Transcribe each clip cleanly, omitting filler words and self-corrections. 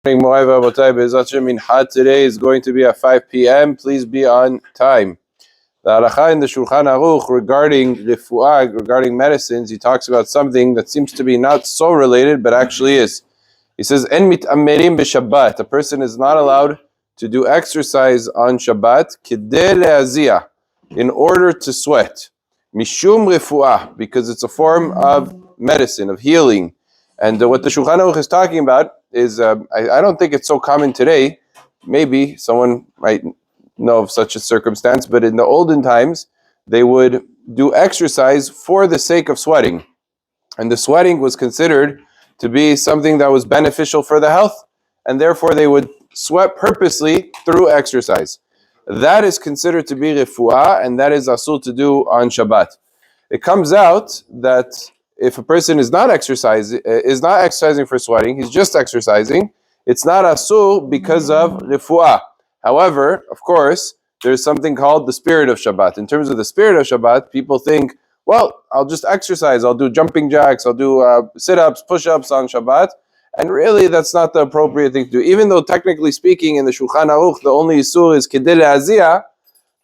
Morai V'Abotai, Be'ezrat Hashem Mincha today is going to be at 5 p.m. Please be on time. The Halacha in the Shulchan Aruch regarding refuah, regarding medicines, he talks about something that seems to be not so related, but actually is. He says, En mit'amerim b'Shabbat. A person is not allowed to do exercise on Shabbat, kidei le'aziyah, in order to sweat. Mishum refuah, because it's a form of medicine, of healing. And what the Shulchan Aruch is talking about is, I don't think it's so common today. Maybe someone might know of such a circumstance, but in the olden times, they would do exercise for the sake of sweating. And the sweating was considered to be something that was beneficial for the health, and therefore they would sweat purposely through exercise. That is considered to be refuah, and that is asur to do on Shabbat. It comes out that if a person is not exercising for sweating, he's just exercising, it's not asur because of refuah. However, of course, there's something called the spirit of Shabbat. In terms of the spirit of Shabbat, people think, well, I'll just exercise, I'll do jumping jacks, I'll do sit-ups, push-ups on Shabbat, and really that's not the appropriate thing to do. Even though technically speaking in the Shulchan Aruch, the only isur is kidei le'aziyah,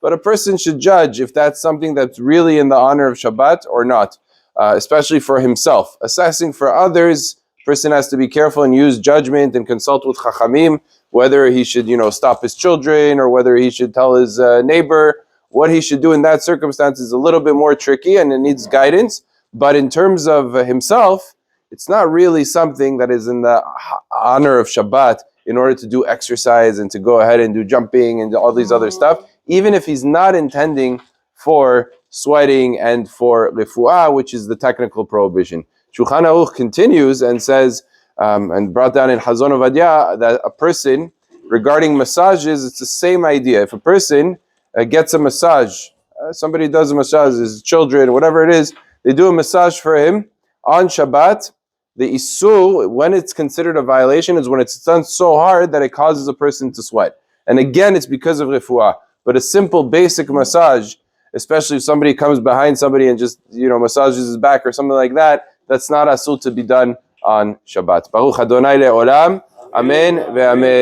but a person should judge if that's something that's really in the honor of Shabbat or not. Especially for himself. Assessing for others, person has to be careful and use judgment and consult with chachamim, whether he should, stop his children or whether he should tell his neighbor. What he should do in that circumstance is a little bit more tricky and it needs guidance. But in terms of himself, it's not really something that is in the honor of Shabbat in order to do exercise and to go ahead and do jumping and all these other stuff, even if he's not intending for sweating and for refuah, which is the technical prohibition. Shulchan Aruch continues and says, and brought down in Hazon Ovadia, that a person, regarding massages, it's the same idea. If a person gets a massage, somebody does a massage, his children, whatever it is, they do a massage for him on Shabbat, the isur, when it's considered a violation, is when it's done so hard that it causes a person to sweat. And again, it's because of refuah. But a simple, basic massage, especially if somebody comes behind somebody and just, massages his back or something like that, that's not asur to be done on Shabbat. Baruch Adonai le'olam. Amen ve'amen.